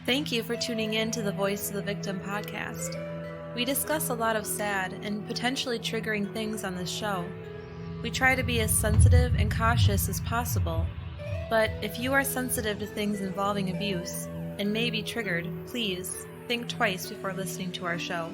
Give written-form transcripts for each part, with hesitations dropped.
Thank you for tuning in to the Voice of the Victim podcast. We discuss a lot of sad and potentially triggering things on this show. We try to be as sensitive and cautious as possible, but if you are sensitive to things involving abuse and may be triggered, please think twice before listening to our show.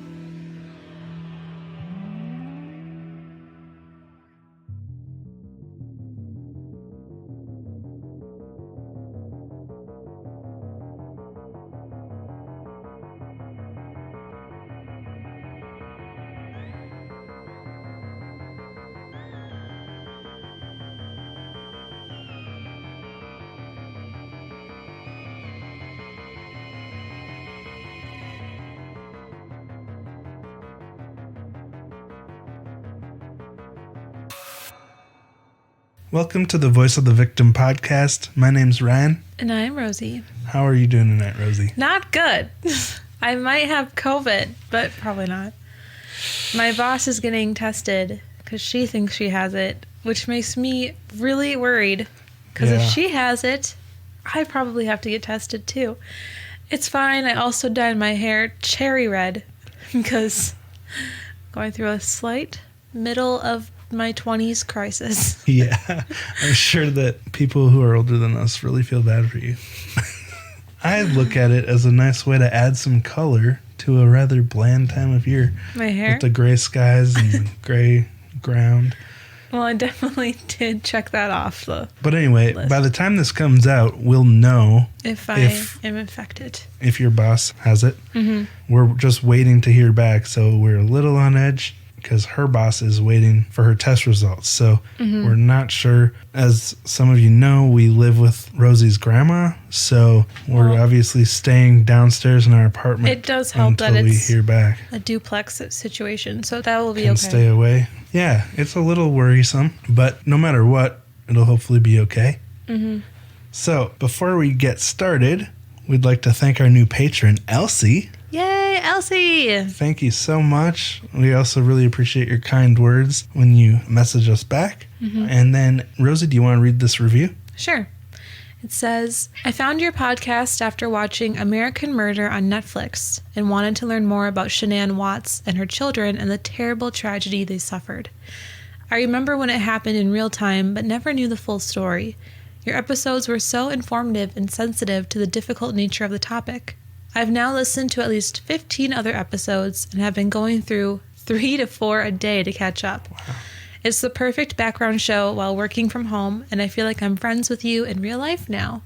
Welcome to the Voice of the Victim podcast. My name's Ryan. And I'm Rosie. How are you doing tonight, Rosie? Not good. I might have COVID, but probably not. My boss is getting tested because she thinks she has it, which makes me really worried. Because if she has it, I probably have to get tested too. It's fine. I also dyed my hair cherry red because going through a slight middle of my 20s crisis. Yeah, I'm sure that people who are older than us really feel bad for you. I look at it as a nice way to add some color to a rather bland time of year. My hair? With the gray skies and the gray ground. Well, I definitely did check that off the But anyway, list. By the time this comes out, we'll know if I am infected. If your boss has it. Mm-hmm. We're just waiting to hear back, so we're a little on edge because her boss is waiting for her test results. So we're not sure. As some of you know, we live with Rosie's grandma, so we're obviously staying downstairs in our apartment. It does help that until we it's hear back. a duplex situation, so that will be Can okay. stay away. Yeah, it's a little worrisome, but no matter what, it'll hopefully be okay. Mm-hmm. So before we get started, we'd like to thank our new patron, Elsie. Yay, Elsie! Thank you so much. We also really appreciate your kind words when you message us back. Mm-hmm. And then, Rosie, do you want to read this review? Sure. It says, I found your podcast after watching American Murder on Netflix and wanted to learn more about Shanann Watts and her children and the terrible tragedy they suffered. I remember when it happened in real time, but never knew the full story. Your episodes were so informative and sensitive to the difficult nature of the topic. I've now listened to at least 15 other episodes and have been going through 3 to 4 a day to catch up. Wow. It's the perfect background show while working from home, and I feel like I'm friends with you in real life now.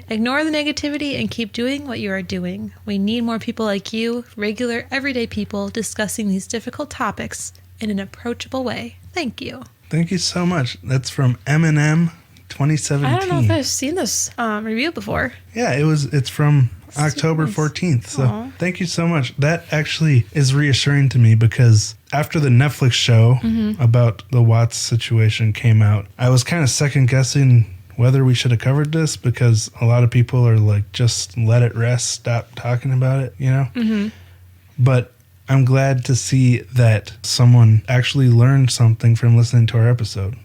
Ignore the negativity and keep doing what you are doing. We need more people like you, regular, everyday people, discussing these difficult topics in an approachable way. Thank you. Thank you so much. That's from M&M 2017. I don't know if I've seen this review before. Yeah, it's from October 14th. So Thank you so much. That actually is reassuring to me because after the Netflix show about the Watts situation came out, I was kind of second guessing whether we should have covered this because a lot of people are like, just let it rest, stop talking about it, you know? Mm-hmm. But I'm glad to see that someone actually learned something from listening to our episode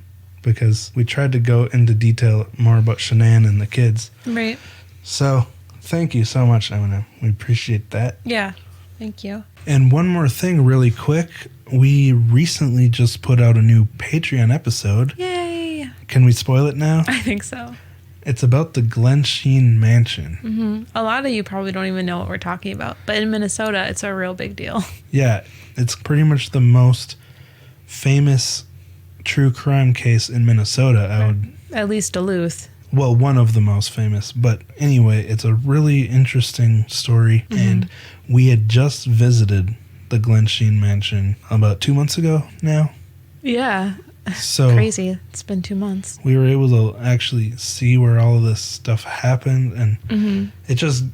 because we tried to go into detail more about Shanann and the kids. Right. So thank you so much, Eminem. We appreciate that. Yeah, thank you. And one more thing really quick. We recently just put out a new Patreon episode. Yay! Can we spoil it now? I think so. It's about the Glen Sheen Mansion. Mm-hmm. A lot of you probably don't even know what we're talking about, but in Minnesota, it's a real big deal. Yeah, it's pretty much the most famous true crime case in Minnesota. At least Duluth. Well, one of the most famous. But anyway, it's a really interesting story. Mm-hmm. And we had just visited the Glen Sheen Mansion about 2 months ago now. Yeah. So crazy. It's been 2 months. We were able to actually see where all of this stuff happened. And it just,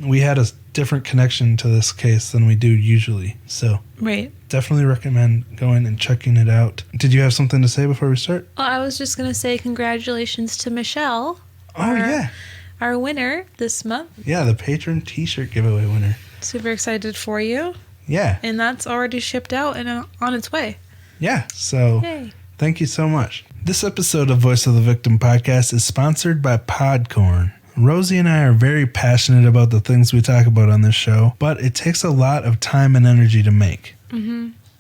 we had a different connection to this case than we do usually. So right. Definitely recommend going and checking it out. Did you have something to say before we start? Well, I was just going to say congratulations to Michelle. Our winner this month. Yeah, the patron t-shirt giveaway winner. Super excited for you. Yeah. And that's already shipped out and on its way. Yeah, so Yay. Thank you so much. This episode of Voice of the Victim podcast is sponsored by Podcorn. Rosie and I are very passionate about the things we talk about on this show, but it takes a lot of time and energy to make.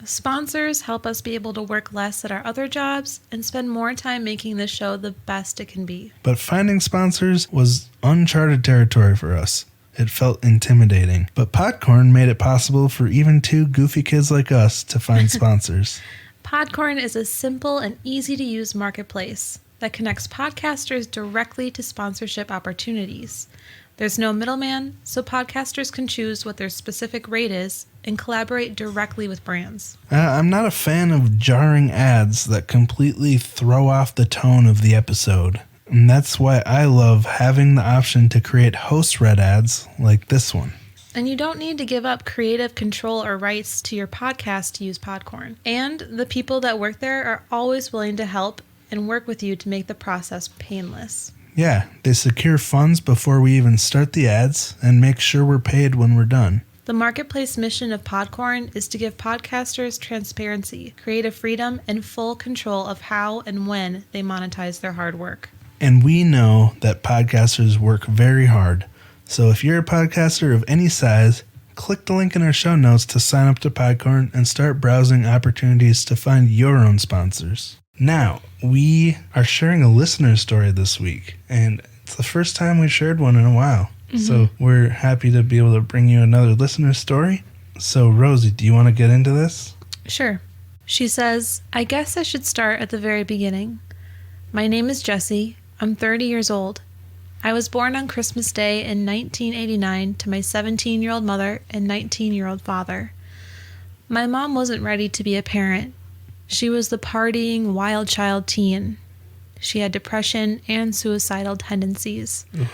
Sponsors help us be able to work less at our other jobs and spend more time making this show the best it can be. But finding sponsors was uncharted territory for us. It felt intimidating. But Podcorn made it possible for even two goofy kids like us to find sponsors. Podcorn is a simple and easy-to-use marketplace that connects podcasters directly to sponsorship opportunities. There's no middleman, so podcasters can choose what their specific rate is and collaborate directly with brands. I'm not a fan of jarring ads that completely throw off the tone of the episode. And that's why I love having the option to create host-read ads like this one. And you don't need to give up creative control or rights to your podcast to use Podcorn. And the people that work there are always willing to help and work with you to make the process painless. Yeah, they secure funds before we even start the ads and make sure we're paid when we're done. The marketplace mission of Podcorn is to give podcasters transparency, creative freedom, and full control of how and when they monetize their hard work. And we know that podcasters work very hard. So if you're a podcaster of any size, click the link in our show notes to sign up to Podcorn and start browsing opportunities to find your own sponsors. Now, we are sharing a listener story this week, and it's the first time we've shared one in a while. So we're happy to be able to bring you another listener story. So Rosie, do you want to get into this? Sure. She says, I guess I should start at the very beginning. My name is Jesi. I'm 30 years old. I was born on Christmas Day in 1989 to my 17-year-old mother and 19-year-old father. My mom wasn't ready to be a parent. She was the partying, wild child teen. She had depression and suicidal tendencies. Ugh.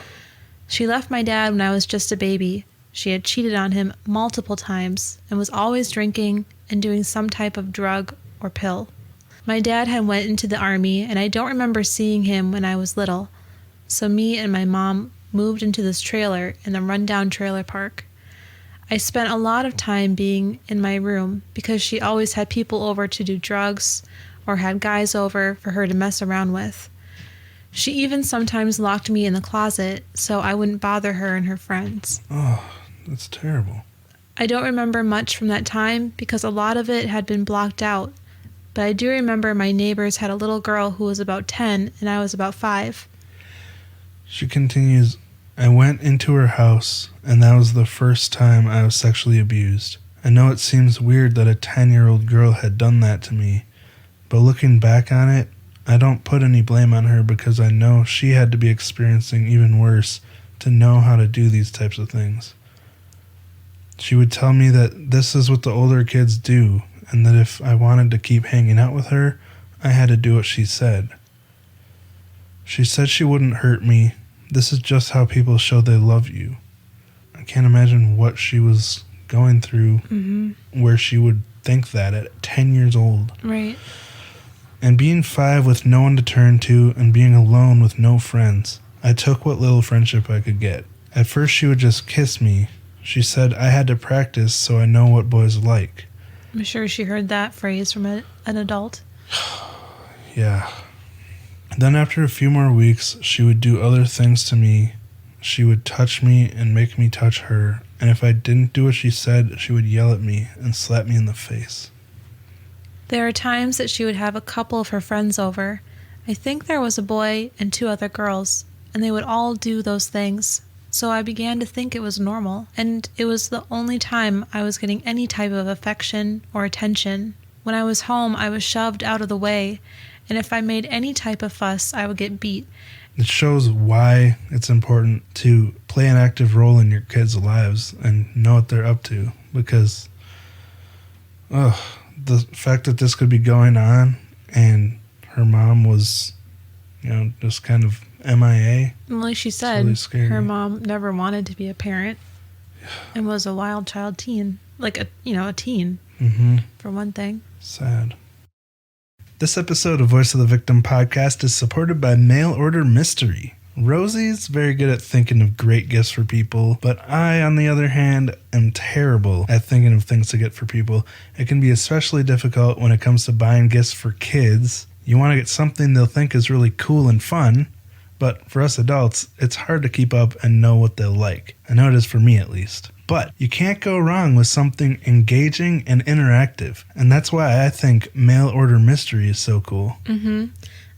She left my dad when I was just a baby. She had cheated on him multiple times and was always drinking and doing some type of drug or pill. My dad had went into the army, and I don't remember seeing him when I was little. So me and my mom moved into this trailer in the rundown trailer park. I spent a lot of time being in my room because she always had people over to do drugs or had guys over for her to mess around with. She even sometimes locked me in the closet so I wouldn't bother her and her friends. Oh, that's terrible. I don't remember much from that time because a lot of it had been blocked out, but I do remember my neighbors had a little girl who was about 10 and I was about 5. She continues, I went into her house, and that was the first time I was sexually abused. I know it seems weird that a 10-year-old girl had done that to me, but looking back on it, I don't put any blame on her because I know she had to be experiencing even worse to know how to do these types of things. She would tell me that this is what the older kids do, and that if I wanted to keep hanging out with her, I had to do what she said. She said she wouldn't hurt me. This is just how people show they love you. I can't imagine what she was going through where she would think that at 10 years old. Right. And being 5 with no one to turn to and being alone with no friends, I took what little friendship I could get. At first she would just kiss me. She said I had to practice so I know what boys like. I'm sure she heard that phrase from an adult. Yeah. Then after a few more weeks, she would do other things to me. She would touch me and make me touch her. And if I didn't do what she said, she would yell at me and slap me in the face. There are times that she would have a couple of her friends over. I think there was a boy and 2 other girls, and they would all do those things. So I began to think it was normal, and it was the only time I was getting any type of affection or attention. When I was home, I was shoved out of the way, and if I made any type of fuss, I would get beat. It shows why it's important to play an active role in your kids' lives and know what they're up to, because the fact that this could be going on and her mom was, just kind of MIA. Like she said, really her mom never wanted to be a parent and was a wild child teen. Like a teen, for one thing. Sad. This episode of Voice of the Victim podcast is supported by Mail Order Mystery. Rosie's very good at thinking of great gifts for people, but I, on the other hand, am terrible at thinking of things to get for people. It can be especially difficult when it comes to buying gifts for kids. You want to get something they'll think is really cool and fun, but for us adults, it's hard to keep up and know what they'll like. I know it is for me at least. But you can't go wrong with something engaging and interactive. And that's why I think mail order mystery is so cool.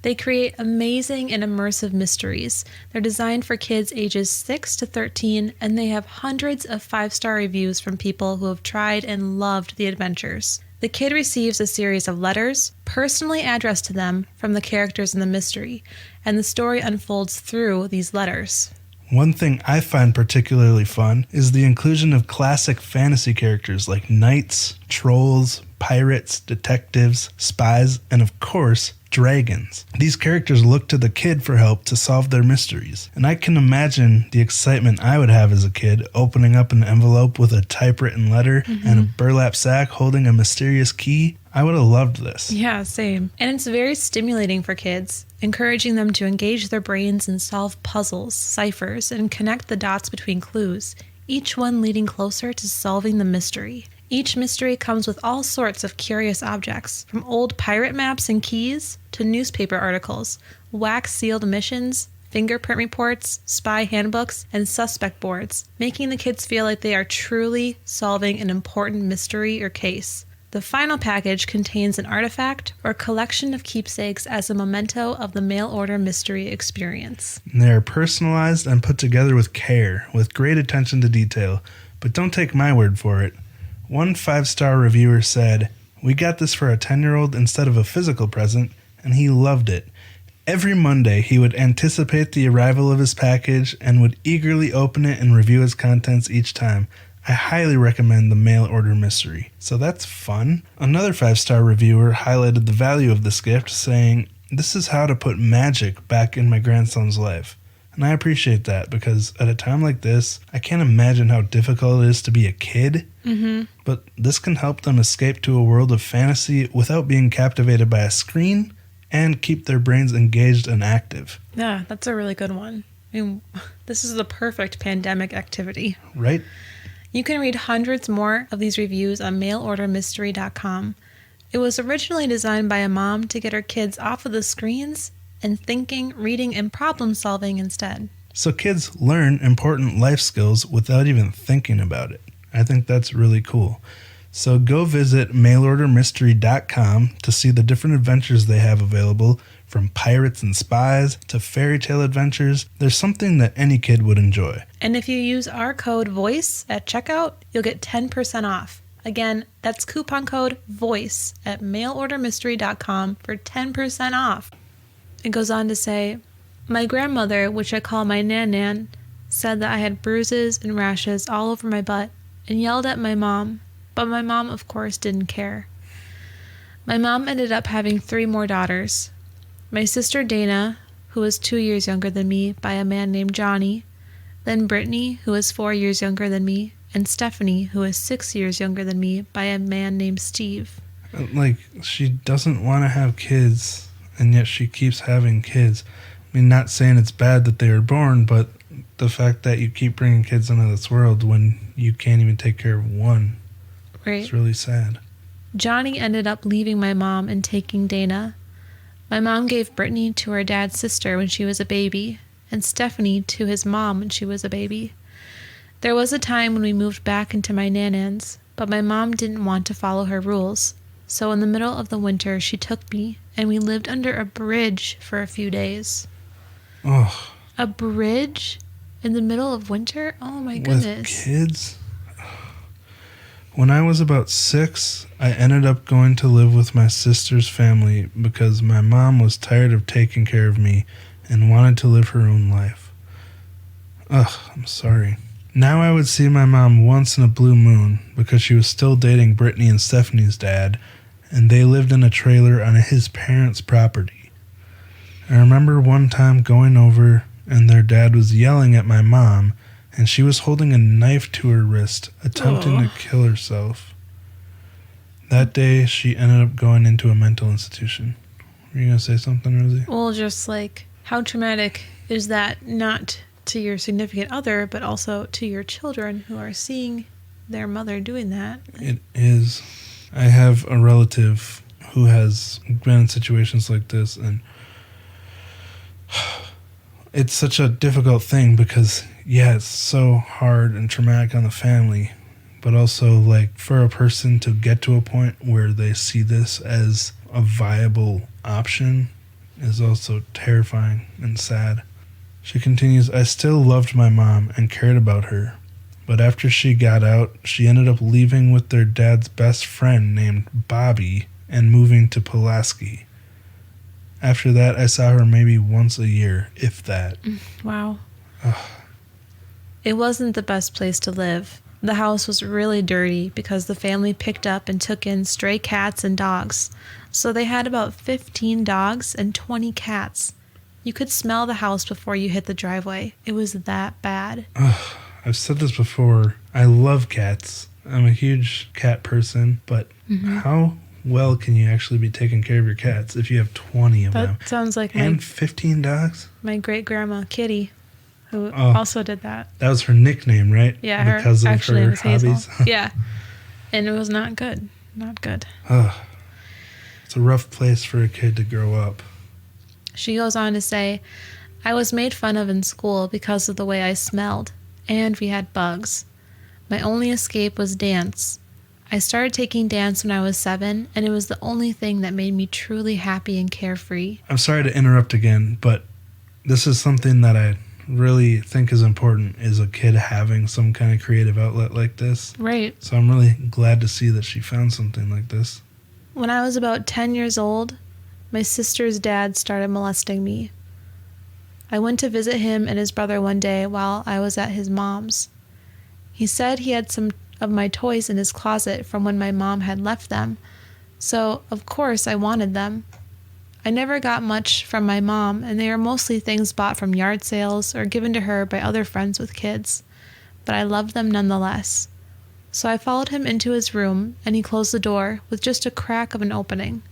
They create amazing and immersive mysteries. They're designed for kids ages 6 to 13, and they have hundreds of 5-star reviews from people who have tried and loved the adventures. The kid receives a series of letters, personally addressed to them, from the characters in the mystery, and the story unfolds through these letters. One thing I find particularly fun is the inclusion of classic fantasy characters like knights, trolls, pirates, detectives, spies, and of course, dragons. These characters look to the kid for help to solve their mysteries, and I can imagine the excitement I would have as a kid opening up an envelope with a typewritten letter and a burlap sack holding a mysterious key. I would have loved this. Yeah, same. And it's very stimulating for kids, encouraging them to engage their brains and solve puzzles, ciphers, and connect the dots between clues, each one leading closer to solving the mystery. Each mystery comes with all sorts of curious objects, from old pirate maps and keys to newspaper articles, wax-sealed missions, fingerprint reports, spy handbooks, and suspect boards, making the kids feel like they are truly solving an important mystery or case. The final package contains an artifact or collection of keepsakes as a memento of the mail order mystery experience. They are personalized and put together with care, with great attention to detail. But don't take my word for it. One 5-star reviewer said, "We got this for a 10-year-old instead of a physical present, and he loved it. Every Monday, he would anticipate the arrival of his package and would eagerly open it and review its contents each time. I highly recommend the mail order mystery." So that's fun. Another 5-star reviewer highlighted the value of this gift, saying, "This is how to put magic back in my grandson's life." And I appreciate that, because at a time like this, I can't imagine how difficult it is to be a kid. But this can help them escape to a world of fantasy without being captivated by a screen and keep their brains engaged and active. Yeah, that's a really good one. I mean, this is the perfect pandemic activity. Right? You can read hundreds more of these reviews on mailordermystery.com. It was originally designed by a mom to get her kids off of the screens and thinking, reading, and problem solving instead. So kids learn important life skills without even thinking about it. I think that's really cool. So go visit mailordermystery.com to see the different adventures they have available, from pirates and spies to fairy tale adventures. There's something that any kid would enjoy. And if you use our code VOICE at checkout, you'll get 10% off. Again, that's coupon code VOICE at mailordermystery.com for 10% off. It goes on to say, "My grandmother, which I call my nan, said that I had bruises and rashes all over my butt and yelled at my mom, but my mom, of course, didn't care. My mom ended up having 3 more daughters. My sister Dana, who was 2 years younger than me, by a man named Johnny, then Brittany, who was 4 years younger than me, and Stephanie, who was 6 years younger than me, by a man named Steve." Like, she doesn't want to have kids, and yet she keeps having kids. I mean, not saying it's bad that they were born, but the fact that you keep bringing kids into this world when you can't even take care of one, Right. It's really sad. "Johnny ended up leaving my mom and taking Dana. My mom gave Brittany to her dad's sister when she was a baby, and Stephanie to his mom when she was a baby. There was a time when we moved back into my nan's, but my mom didn't want to follow her rules. So in the middle of the winter, she took me, and we lived under a bridge for a few days." Oh, A bridge in the middle of winter? Oh my with goodness. kids? When I was about 6, I ended up going to live with my sister's family because my mom was tired of taking care of me and wanted to live her own life. Ugh, I'm sorry. Now I would see my mom once in a blue moon because she was still dating Brittany and Stephanie's dad, and they lived in a trailer on his parents' property. I remember one time going over and their dad was yelling at my mom, and she was holding a knife to her wrist, attempting to kill herself. That day, she ended up going into a mental institution. Were you going to say something, Rosie? Well, just like, how traumatic is that, not to your significant other, but also to your children who are seeing their mother doing that? It is. I have a relative who has been in situations like this, and it's such a difficult thing because, yeah, it's so hard and traumatic on the family, but also, like, for a person to get to a point where they see this as a viable option is also terrifying and sad. She continues, I still loved my mom and cared about her, but after she got out, she ended up leaving with their dad's best friend named Bobby and moving to Pulaski. After that, I saw her maybe once a year, if that. Wow. Ugh. It wasn't the best place to live. The house was really dirty because the family picked up and took in stray cats and dogs. So they had about 15 dogs and 20 cats. You could smell the house before you hit the driveway. It was that bad. Ugh. I've said this before. I love cats. I'm a huge cat person, but how well can you actually be taking care of your cats if you have 20 of them? That sounds like and 15 dogs? My great-grandma, Kitty, who also did that. That was her nickname, right? Yeah, because her of her was hobbies. Yeah, and it was not good. Not good. It's a rough place for a kid to grow up. She goes on to say, I was made fun of in school because of the way I smelled, and we had bugs. My only escape was dance. I started taking dance when I was 7, and it was the only thing that made me truly happy and carefree. I'm sorry to interrupt again, but this is something that I really think is important, is a kid having some kind of creative outlet like this. Right. So I'm really glad to see that she found something like this. When I was about 10 years old, my sister's dad started molesting me. I went to visit him and his brother one day while I was at his mom's. He said he had some of my toys in his closet from when my mom had left them, so of course I wanted them. I never got much from my mom, and they were mostly things bought from yard sales or given to her by other friends with kids, but I loved them nonetheless. So I followed him into his room, and he closed the door with just a crack of an opening.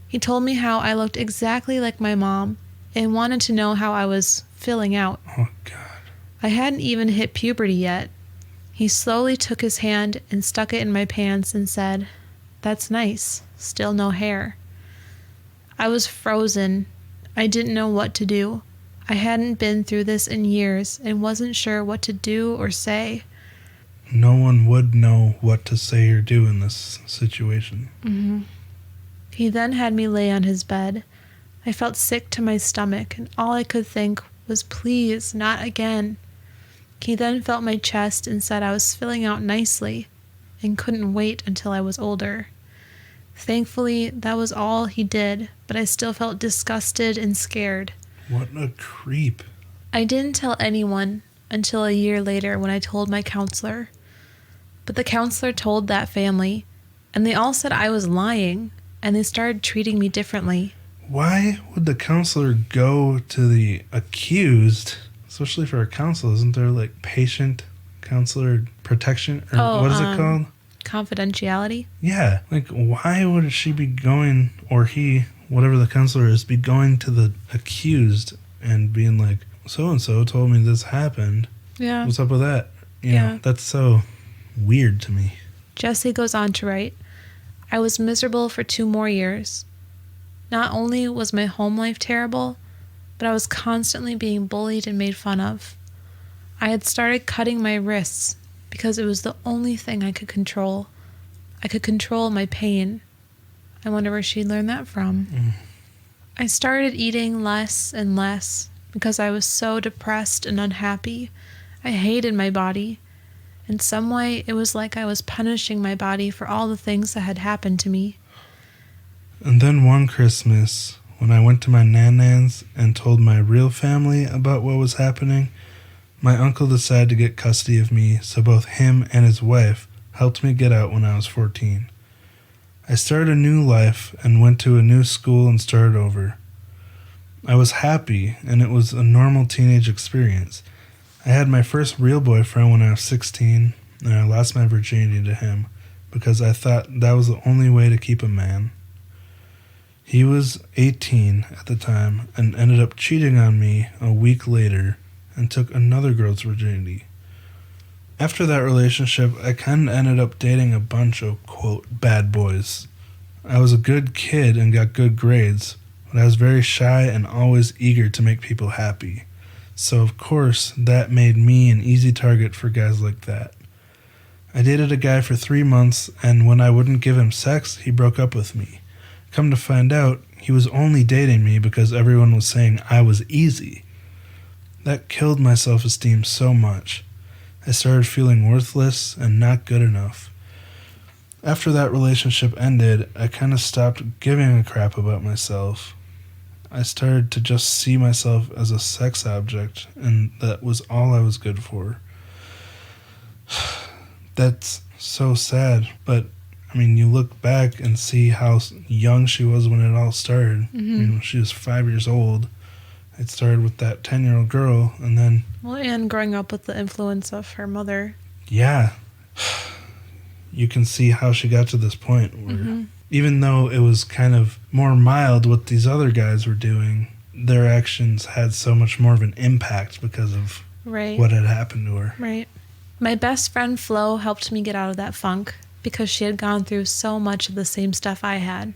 He told me how I looked exactly like my mom and wanted to know how I was filling out. Oh, God. I hadn't even hit puberty yet. He slowly took his hand and stuck it in my pants and said, "That's nice. Still no hair." I was frozen. I didn't know what to do. I hadn't been through this in years and wasn't sure what to do or say. No one would know what to say or do in this situation. He then had me lay on his bed. I felt sick to my stomach, and all I could think was, please, not again. He then felt my chest and said I was filling out nicely and couldn't wait until I was older. Thankfully, that was all he did, but I still felt disgusted and scared. What a creep. I didn't tell anyone until a year later when I told my counselor. But the counselor told that family, and they all said I was lying, and they started treating me differently. Why would the counselor go to the accused, especially for a counselor? Isn't there like patient counselor protection? Or what is it called? Confidentiality? Yeah. Like, why would she be going, or he, whatever the counselor is, be going to the accused and being like, so-and-so told me this happened. Yeah. What's up with that? You Yeah. know, that's so weird to me. Jesi goes on to write, I was miserable for 2 more years. Not only was my home life terrible, but I was constantly being bullied and made fun of. I had started cutting my wrists because it was the only thing I could control. I could control my pain. I wonder where she learned that from. I started eating less and less because I was so depressed and unhappy. I hated my body. In some way, it was like I was punishing my body for all the things that had happened to me. And then one Christmas, when I went to my nan-nan's and told my real family about what was happening, my uncle decided to get custody of me, so both him and his wife helped me get out when I was 14. I started a new life and went to a new school and started over. I was happy, and it was a normal teenage experience. I had my first real boyfriend when I was 16, and I lost my virginity to him because I thought that was the only way to keep a man. He was 18 at the time and ended up cheating on me a week later and took another girl's virginity. After that relationship, I kind of ended up dating a bunch of, quote, bad boys. I was a good kid and got good grades, but I was very shy and always eager to make people happy. So, of course, that made me an easy target for guys like that. I dated a guy for 3 months, and when I wouldn't give him sex, he broke up with me. Come to find out, he was only dating me because everyone was saying I was easy. That killed my self-esteem so much. I started feeling worthless and not good enough. After that relationship ended, I kind of stopped giving a crap about myself. I started to just see myself as a sex object, and that was all I was good for. That's so sad, but I mean, you look back and see how young she was when it all started. Mm-hmm. She was 5 years old. It started with that 10-year-old girl, and then... Well, and growing up with the influence of her mother. Yeah. You can see how she got to this point where, even though it was kind of more mild what these other guys were doing, their actions had so much more of an impact because of what had happened to her. Right. My best friend Flo helped me get out of that funk because she had gone through so much of the same stuff I had.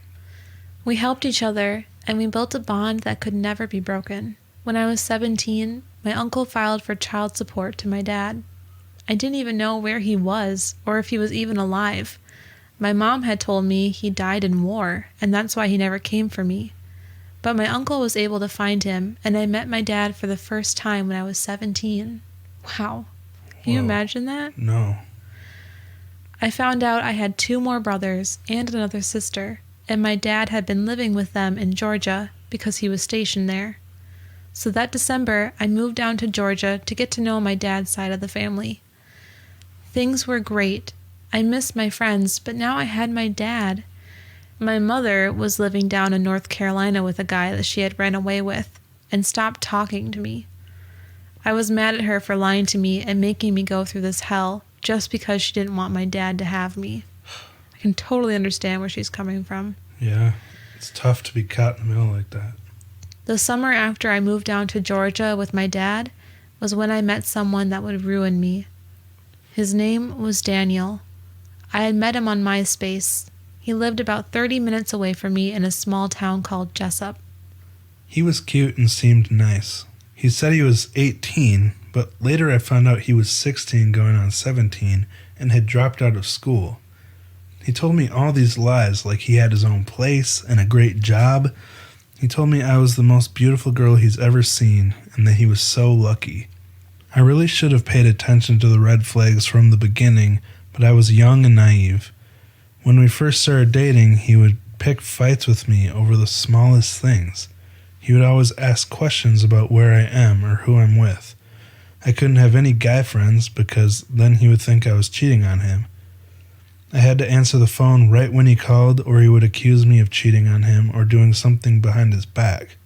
We helped each other, and we built a bond that could never be broken. When I was 17, my uncle filed for child support to my dad. I didn't even know where he was or if he was even alive. My mom had told me he died in war, and that's why he never came for me. But my uncle was able to find him, and I met my dad for the first time when I was 17. Wow. Can you imagine that? No. I found out I had 2 more brothers and another sister, and my dad had been living with them in Georgia because he was stationed there. So that December, I moved down to Georgia to get to know my dad's side of the family. Things were great. I missed my friends, but now I had my dad. My mother was living down in North Carolina with a guy that she had ran away with and stopped talking to me. I was mad at her for lying to me and making me go through this hell just because she didn't want my dad to have me. I can totally understand where she's coming from. Yeah, it's tough to be caught in the middle like that. The summer after I moved down to Georgia with my dad was when I met someone that would ruin me. His name was Daniel. I had met him on MySpace. He lived about 30 minutes away from me in a small town called Jessup. He was cute and seemed nice. He said he was 18, but later I found out he was 16 going on 17 and had dropped out of school. He told me all these lies, like he had his own place and a great job. He told me I was the most beautiful girl he's ever seen and that he was so lucky. I really should have paid attention to the red flags from the beginning, but I was young and naive. When we first started dating, he would pick fights with me over the smallest things. He would always ask questions about where I am or who I'm with. I couldn't have any guy friends because then he would think I was cheating on him. I had to answer the phone right when he called, or he would accuse me of cheating on him or doing something behind his back.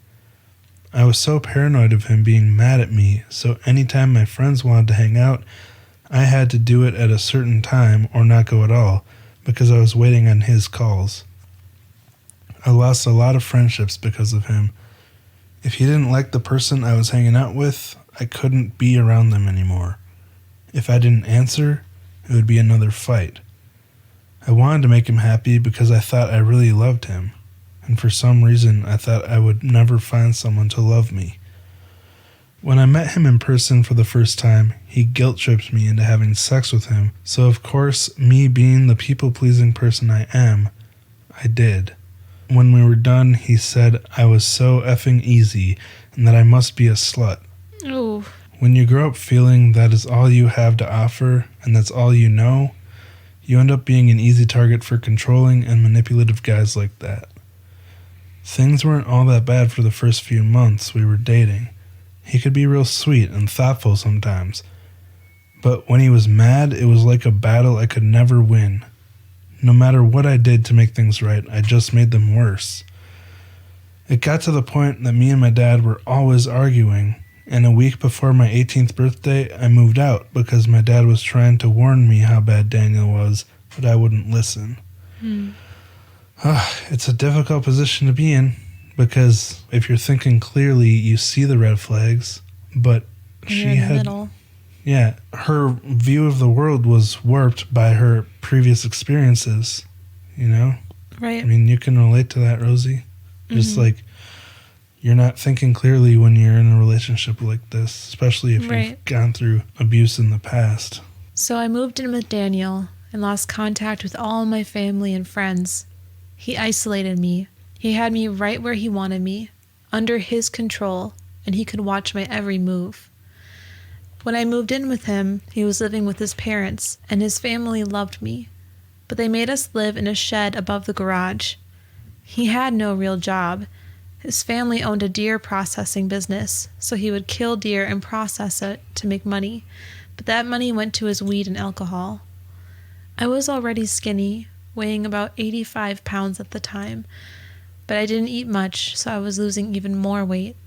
I was so paranoid of him being mad at me, so anytime my friends wanted to hang out, I had to do it at a certain time or not go at all because I was waiting on his calls. I lost a lot of friendships because of him. If he didn't like the person I was hanging out with, I couldn't be around them anymore. If I didn't answer, it would be another fight. I wanted to make him happy because I thought I really loved him, and for some reason I thought I would never find someone to love me. When I met him in person for the first time, he guilt-tripped me into having sex with him, so of course, me being the people-pleasing person I am, I did. When we were done, he said I was so effing easy and that I must be a slut. Ooh. When you grow up feeling that is all you have to offer and that's all you know, you end up being an easy target for controlling and manipulative guys like that. Things weren't all that bad for the first few months we were dating. He could be real sweet and thoughtful sometimes. But when he was mad, it was like a battle I could never win. No matter what I did to make things right, I just made them worse. It got to the point that me and my dad were always arguing, and a week before my 18th birthday, I moved out because my dad was trying to warn me how bad Daniel was, but I wouldn't listen. It's a difficult position to be in, because if you're thinking clearly, you see the red flags, but she had... middle. Yeah, her view of the world was warped by her previous experiences, you know? Right. I mean, you can relate to that, Rosie. Just like, you're not thinking clearly when you're in a relationship like this, especially if you've gone through abuse in the past. So I moved in with Daniel and lost contact with all my family and friends. He isolated me. He had me right where he wanted me, under his control, and he could watch my every move. When I moved in with him, he was living with his parents, and his family loved me, but they made us live in a shed above the garage. He had no real job. His family owned a deer processing business, so he would kill deer and process it to make money, but that money went to his weed and alcohol. I was already skinny, weighing about 85 pounds at the time, but I didn't eat much, so I was losing even more weight.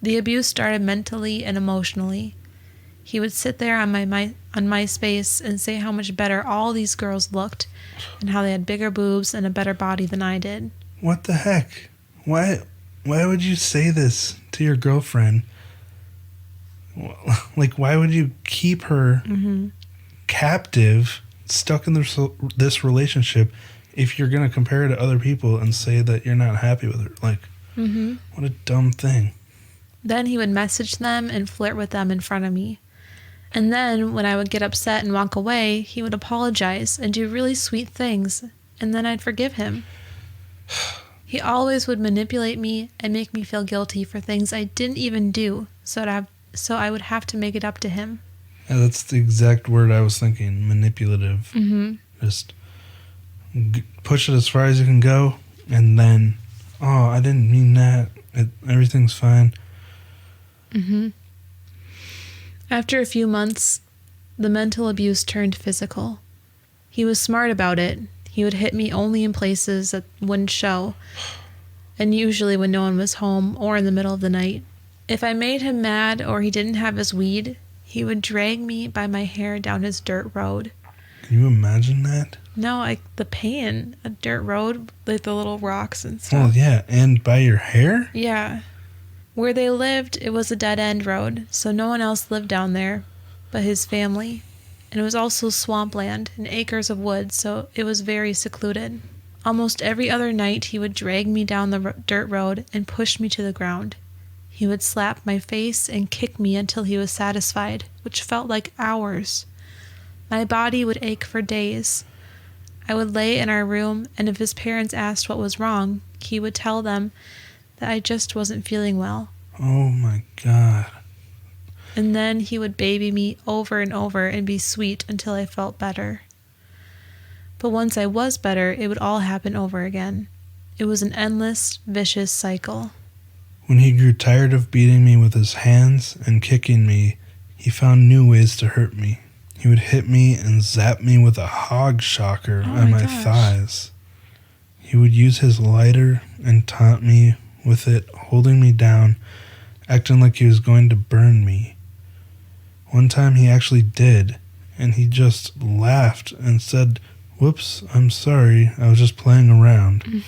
The abuse started mentally and emotionally. He would sit there on MySpace and say how much better all these girls looked and how they had bigger boobs and a better body than I did. What the heck? Why would you say this to your girlfriend? Like, why would you keep her captive, stuck in this relationship, if you're going to compare her to other people and say that you're not happy with her? Like, what a dumb thing. Then he would message them and flirt with them in front of me. And then when I would get upset and walk away, he would apologize and do really sweet things, and then I'd forgive him. He always would manipulate me and make me feel guilty for things I didn't even do, so I would have to make it up to him. Yeah, that's the exact word I was thinking, manipulative. Just push it as far as you can go, and then, oh, I didn't mean that. Everything's fine. After a few months, the mental abuse turned physical. He was smart about it. He would hit me only in places that wouldn't show, and usually when no one was home or in the middle of the night. If I made him mad or he didn't have his weed, he would drag me by my hair down his dirt road. Can you imagine that? No, the pain. A dirt road, like the little rocks and stuff. Oh, yeah, and by your hair? Yeah. Where they lived, it was a dead-end road, so no one else lived down there but his family. And it was also swampland and acres of wood, so it was very secluded. Almost every other night, he would drag me down the dirt road and push me to the ground. He would slap my face and kick me until he was satisfied, which felt like hours. My body would ache for days. I would lay in our room, and if his parents asked what was wrong, he would tell them that I just wasn't feeling well. Oh my God. And then he would baby me over and over and be sweet until I felt better. But once I was better, it would all happen over again. It was an endless, vicious cycle. When he grew tired of beating me with his hands and kicking me, he found new ways to hurt me. He would hit me and zap me with a hog shocker on my thighs. He would use his lighter and taunt me with it, holding me down, acting like he was going to burn me. One time he actually did, and he just laughed and said, "Whoops, I'm sorry, I was just playing around."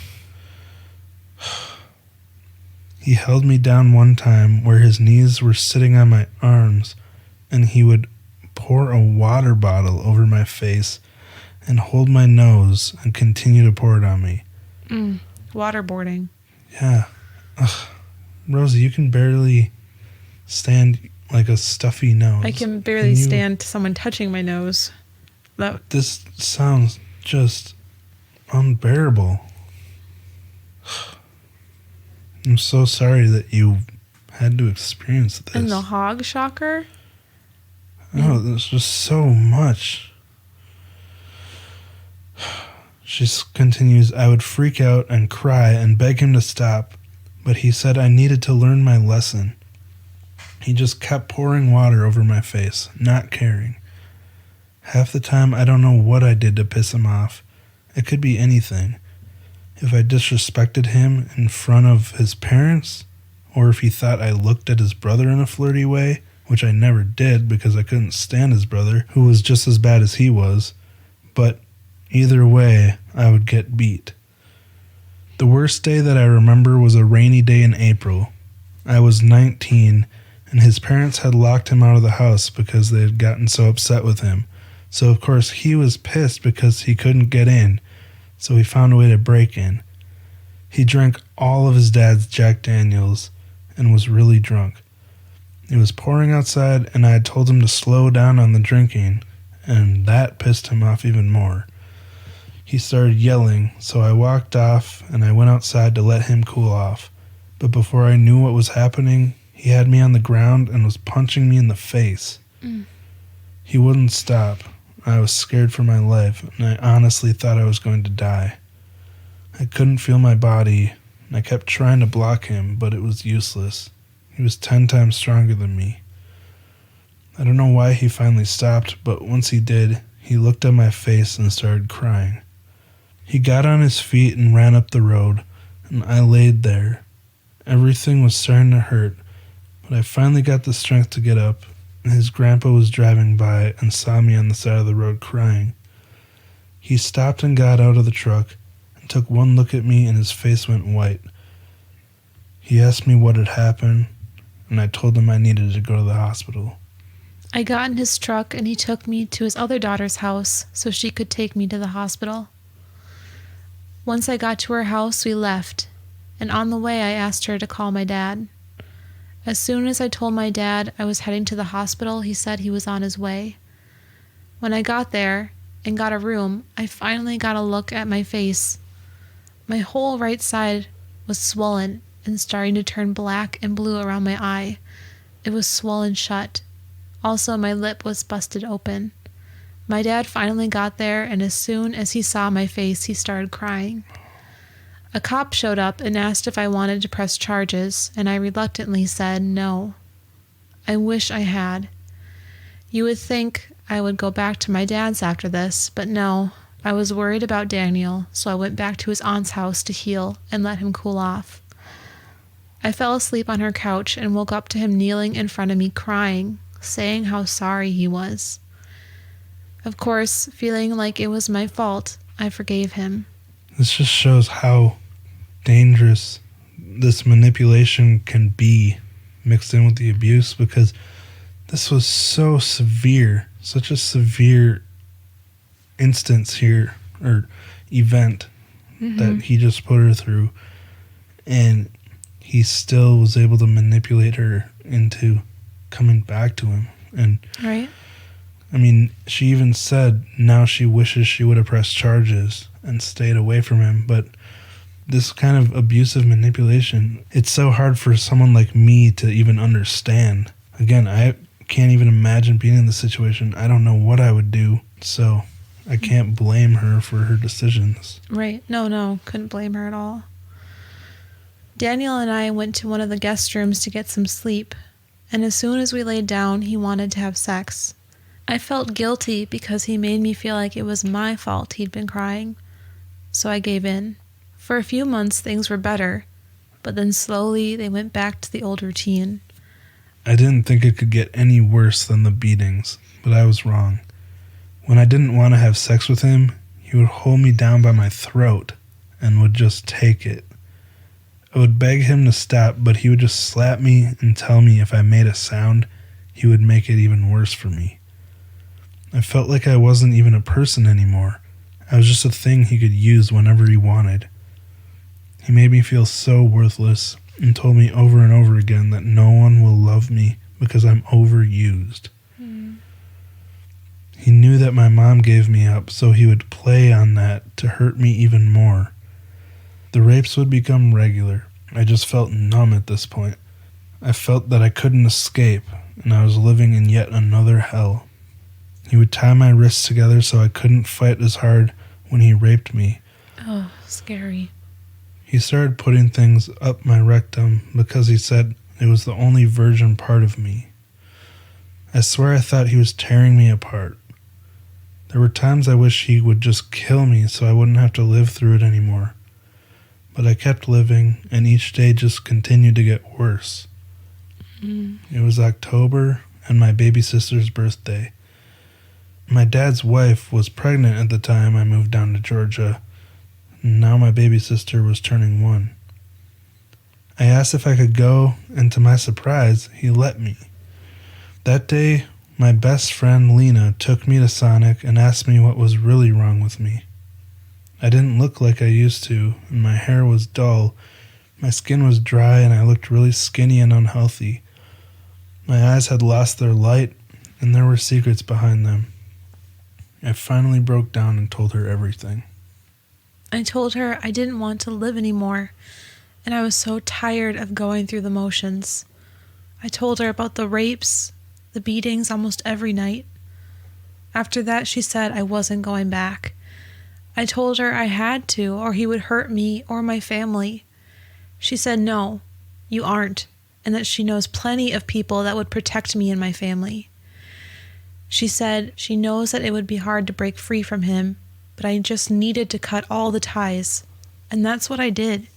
He held me down one time where his knees were sitting on my arms, and he would pour a water bottle over my face and hold my nose and continue to pour it on me. Waterboarding. Yeah. Ugh. Rosie, you can barely stand like a stuffy nose. I can barely stand someone touching my nose. This sounds just unbearable. I'm so sorry that you had to experience this. And the hog shocker? Oh, there's just so much. She continues, I would freak out and cry and beg him to stop, but he said I needed to learn my lesson. He just kept pouring water over my face, not caring. Half the time, I don't know what I did to piss him off. It could be anything. If I disrespected him in front of his parents, or if he thought I looked at his brother in a flirty way, which I never did because I couldn't stand his brother, who was just as bad as he was. But either way, I would get beat. The worst day that I remember was a rainy day in April. I was 19, and his parents had locked him out of the house because they had gotten so upset with him. So, of course, he was pissed because he couldn't get in, so he found a way to break in. He drank all of his dad's Jack Daniels and was really drunk. It was pouring outside, and I had told him to slow down on the drinking, and that pissed him off even more. He started yelling, so I walked off and I went outside to let him cool off. But before I knew what was happening, he had me on the ground and was punching me in the face. He wouldn't stop. I was scared for my life, and I honestly thought I was going to die. I couldn't feel my body, and I kept trying to block him, but it was useless. He was 10 times stronger than me. I don't know why he finally stopped, but once he did, he looked at my face and started crying. He got on his feet and ran up the road, and I laid there. Everything was starting to hurt, but I finally got the strength to get up, and his grandpa was driving by and saw me on the side of the road crying. He stopped and got out of the truck and took one look at me, and his face went white. He asked me what had happened, and I told him I needed to go to the hospital. I got in his truck and he took me to his other daughter's house so she could take me to the hospital. Once I got to her house, we left, and on the way I asked her to call my dad. As soon as I told my dad I was heading to the hospital, he said he was on his way. When I got there and got a room, I finally got a look at my face. My whole right side was swollen and starting to turn black and blue around my eye. It was swollen shut. Also, my lip was busted open. My dad finally got there, and as soon as he saw my face, he started crying. A cop showed up and asked if I wanted to press charges, and I reluctantly said no. I wish I had. You would think I would go back to my dad's after this, but no. I was worried about Daniel, so I went back to his aunt's house to heal and let him cool off. I fell asleep on her couch and woke up to him kneeling in front of me crying, saying how sorry he was. Of course, feeling like it was my fault, I forgave him. This just shows how dangerous this manipulation can be mixed in with the abuse, because this was so severe, such a severe instance here, or event, that he just put her through, and he still was able to manipulate her into coming back to him. And right. I mean, she even said now she wishes she would have pressed charges and stayed away from him. But this kind of abusive manipulation, it's so hard for someone like me to even understand. Again, I can't even imagine being in the situation. I don't know what I would do. So I can't blame her for her decisions. Right. No, couldn't blame her at all. Daniel and I went to one of the guest rooms to get some sleep, and as soon as we laid down, he wanted to have sex. I felt guilty because he made me feel like it was my fault he'd been crying, so I gave in. For a few months, things were better, but then slowly they went back to the old routine. I didn't think it could get any worse than the beatings, but I was wrong. When I didn't want to have sex with him, he would hold me down by my throat and would just take it. I would beg him to stop, but he would just slap me and tell me if I made a sound, he would make it even worse for me. I felt like I wasn't even a person anymore. I was just a thing he could use whenever he wanted. He made me feel so worthless and told me over and over again that no one will love me because I'm overused. He knew that my mom gave me up, so he would play on that to hurt me even more. The rapes would become regular. I just felt numb at this point. I felt that I couldn't escape, and I was living in yet another hell. He would tie my wrists together so I couldn't fight as hard when he raped me. Oh, scary. He started putting things up my rectum because he said it was the only virgin part of me. I swear I thought he was tearing me apart. There were times I wish he would just kill me so I wouldn't have to live through it anymore. But I kept living, and each day just continued to get worse. It was October and my baby sister's birthday. My dad's wife was pregnant at the time I moved down to Georgia. Now my baby sister was turning 1. I asked if I could go, and to my surprise, he let me. That day, my best friend Lena took me to Sonic and asked me what was really wrong with me. I didn't look like I used to, and my hair was dull. My skin was dry, and I looked really skinny and unhealthy. My eyes had lost their light, and there were secrets behind them. I finally broke down and told her everything. I told her I didn't want to live anymore, and I was so tired of going through the motions. I told her about the rapes, the beatings almost every night. After that, she said I wasn't going back. I told her I had to, or he would hurt me or my family. She said, no, you aren't, and that she knows plenty of people that would protect me and my family. She said she knows that it would be hard to break free from him, but I just needed to cut all the ties, and that's what I did.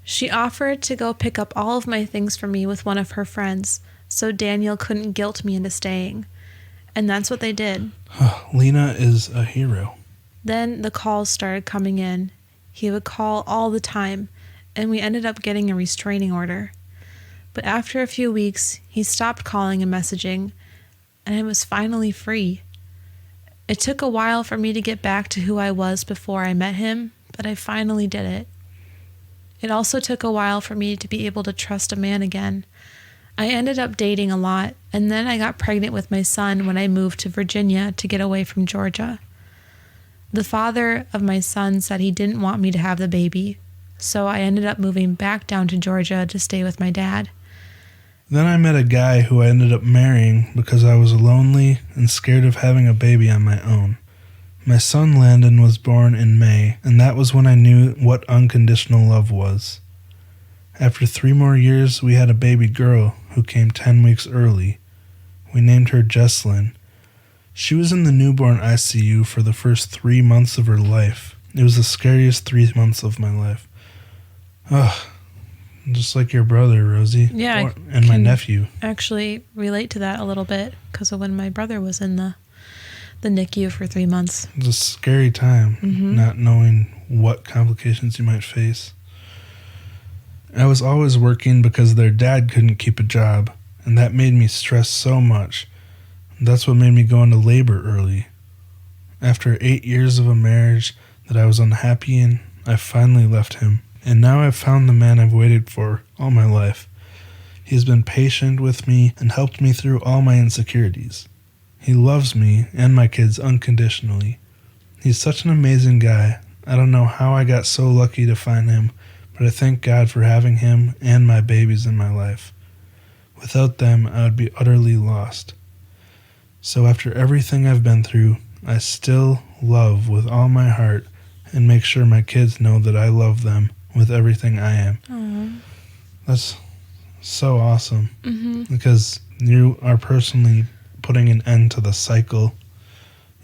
She offered to go pick up all of my things for me with one of her friends, so Daniel couldn't guilt me into staying, and that's what they did. Lena is a hero. Then the calls started coming in. He would call all the time, and we ended up getting a restraining order. But after a few weeks, he stopped calling and messaging, and I was finally free. It took a while for me to get back to who I was before I met him, but I finally did it. It also took a while for me to be able to trust a man again. I ended up dating a lot, and then I got pregnant with my son when I moved to Virginia to get away from Georgia. The father of my son said he didn't want me to have the baby, so I ended up moving back down to Georgia to stay with my dad. Then I met a guy who I ended up marrying because I was lonely and scared of having a baby on my own. My son Landon was born in May, and that was when I knew what unconditional love was. After 3 more years, we had a baby girl who came 10 weeks early. We named her Jesslyn. She was in the newborn ICU for the first 3 months of her life. It was the scariest 3 months of my life. Ugh, just like your brother, Rosie. Yeah, and my nephew. Actually relate to that a little bit because of when my brother was in the NICU for 3 months. It was a scary time, not knowing what complications you might face. I was always working because their dad couldn't keep a job, and that made me stress so much. That's what made me go into labor early. After 8 years of a marriage that I was unhappy in, I finally left him. And now I've found the man I've waited for all my life. He's been patient with me and helped me through all my insecurities. He loves me and my kids unconditionally. He's such an amazing guy. I don't know how I got so lucky to find him, but I thank God for having him and my babies in my life. Without them, I would be utterly lost. So after everything I've been through, I still love with all my heart and make sure my kids know that I love them with everything I am. Aww. That's so awesome because you are personally putting an end to the cycle.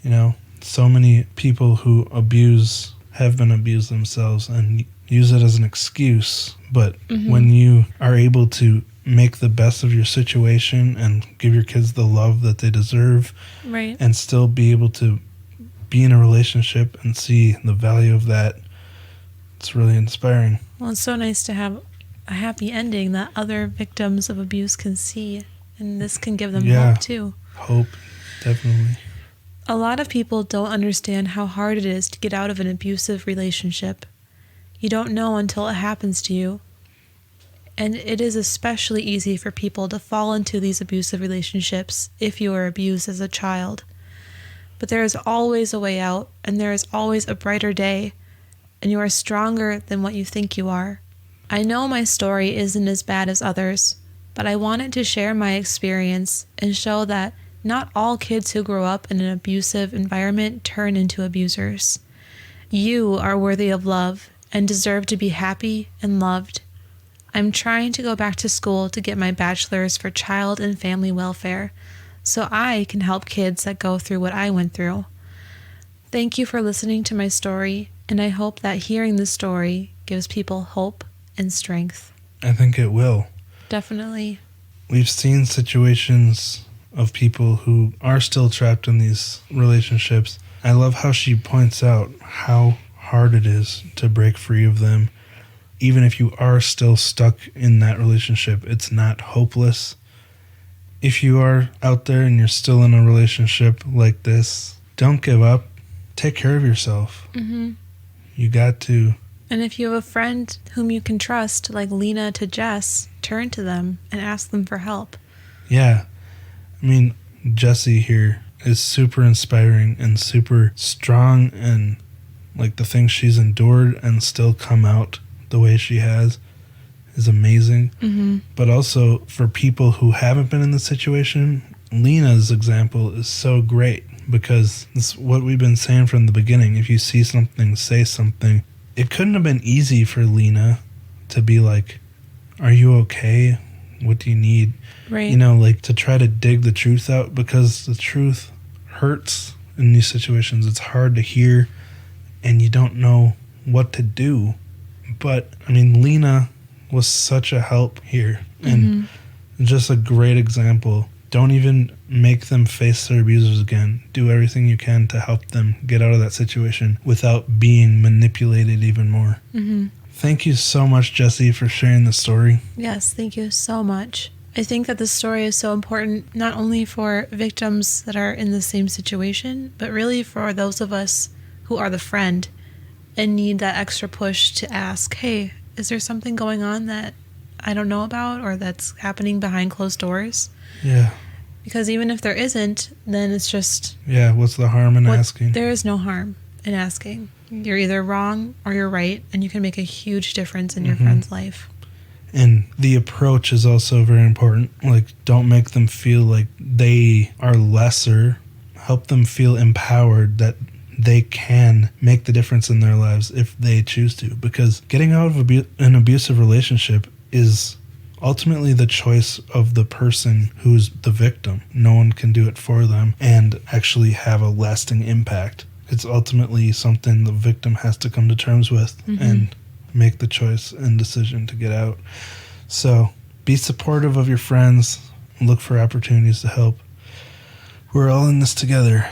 You know, so many people who have been abused themselves and use it as an excuse. But when you are able to make the best of your situation and give your kids the love that they deserve, right, and still be able to be in a relationship and see the value of that, it's really inspiring. Well, it's so nice to have a happy ending that other victims of abuse can see, and this can give them hope too. Hope, definitely. A lot of people don't understand how hard it is to get out of an abusive relationship. You don't know until it happens to you. And it is especially easy for people to fall into these abusive relationships if you were abused as a child. But there is always a way out, and there is always a brighter day, and you are stronger than what you think you are. I know my story isn't as bad as others, but I wanted to share my experience and show that not all kids who grow up in an abusive environment turn into abusers. You are worthy of love and deserve to be happy and loved. I'm trying to go back to school to get my bachelor's for child and family welfare, so I can help kids that go through what I went through. Thank you for listening to my story, and I hope that hearing this story gives people hope and strength. I think it will. Definitely. We've seen situations of people who are still trapped in these relationships. I love how she points out how hard it is to break free of them. Even if you are still stuck in that relationship, it's not hopeless. If you are out there and you're still in a relationship like this, don't give up. Take care of yourself. You got to. And if you have a friend whom you can trust, like Lena to Jess, turn to them and ask them for help. Yeah. I mean, Jesi here is super inspiring and super strong, and like the things she's endured and still come out the way she has is amazing. Mm-hmm. But also for people who haven't been in the situation, Lena's example is so great, because it's what we've been saying from the beginning. If you see something, say something. It couldn't have been easy for Lena to be like, are you okay? What do you need? Right. You know, like to try to dig the truth out, because the truth hurts in these situations. It's hard to hear and you don't know what to do. But I mean, Lena was such a help here, and just a great example. Don't even make them face their abusers again. Do everything you can to help them get out of that situation without being manipulated even more. Mm-hmm. Thank you so much, Jesi, for sharing the story. Yes, thank you so much. I think that this story is so important, not only for victims that are in the same situation, but really for those of us who are the friend and need that extra push to ask, hey, is there something going on that I don't know about or that's happening behind closed doors? Yeah. Because even if there isn't, then it's just... Yeah, what's the harm in asking? There is no harm in asking. You're either wrong or you're right, and you can make a huge difference in your friend's life. And the approach is also very important. Like, don't make them feel like they are lesser. Help them feel empowered that they can make the difference in their lives if they choose to. Because getting out of an abusive relationship is ultimately the choice of the person who's the victim. No one can do it for them and actually have a lasting impact. It's ultimately something the victim has to come to terms with and make the choice and decision to get out. So be supportive of your friends. Look for opportunities to help. We're all in this together.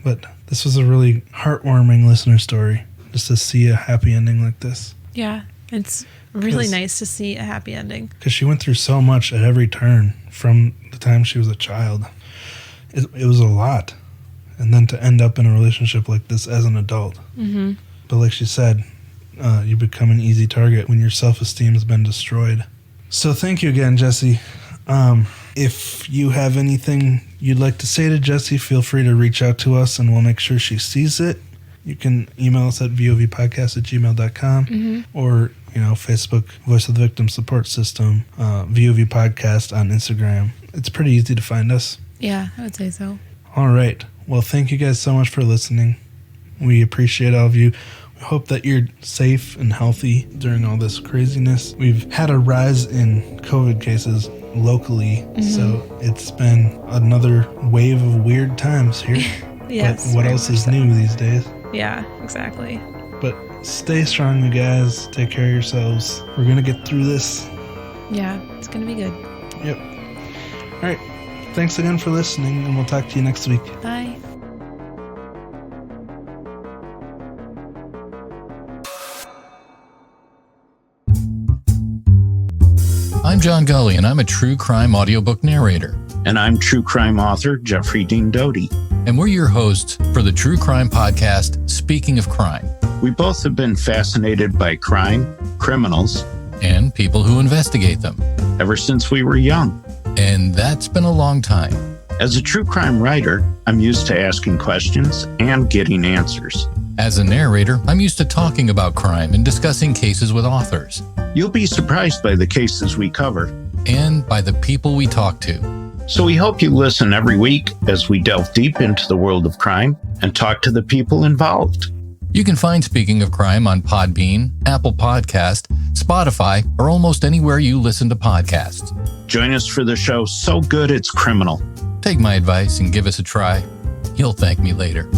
But this was a really heartwarming listener story, just to see a happy ending like this. Yeah, it's really nice to see a happy ending. Because she went through so much at every turn from the time she was a child. It was a lot. And then to end up in a relationship like this as an adult. Mm-hmm. But like she said, you become an easy target when your self-esteem has been destroyed. So thank you again, Jesi. If you have anything you'd like to say to Jesi, feel free to reach out to us and we'll make sure she sees it. You can email us at vovpodcast@gmail.com or, Facebook, Voice of the Victim Support System, VoV Podcast on Instagram. It's pretty easy to find us. Yeah, I would say so. All right. Well, thank you guys so much for listening. We appreciate all of you. We hope that you're safe and healthy during all this craziness. We've had a rise in COVID cases locally, so it's been another wave of weird times here. Yes. But what else is new these days? Yeah, exactly. But stay strong, you guys. Take care of yourselves. We're going to get through this. Yeah, it's going to be good. Yep. All right. Thanks again for listening, and we'll talk to you next week. Bye. I'm John Gully, and I'm a true crime audiobook narrator. And I'm true crime author Jeffrey Dean Doty. And we're your hosts for the true crime podcast, Speaking of Crime. We both have been fascinated by crime, criminals, and people who investigate them ever since we were young. And that's been a long time. As a true crime writer, I'm used to asking questions and getting answers. As a narrator, I'm used to talking about crime and discussing cases with authors. You'll be surprised by the cases we cover. And by the people we talk to. So we hope you listen every week as we delve deep into the world of crime and talk to the people involved. You can find Speaking of Crime on Podbean, Apple Podcast, Spotify, or almost anywhere you listen to podcasts. Join us for the show So Good It's Criminal. Take my advice and give us a try. You'll thank me later.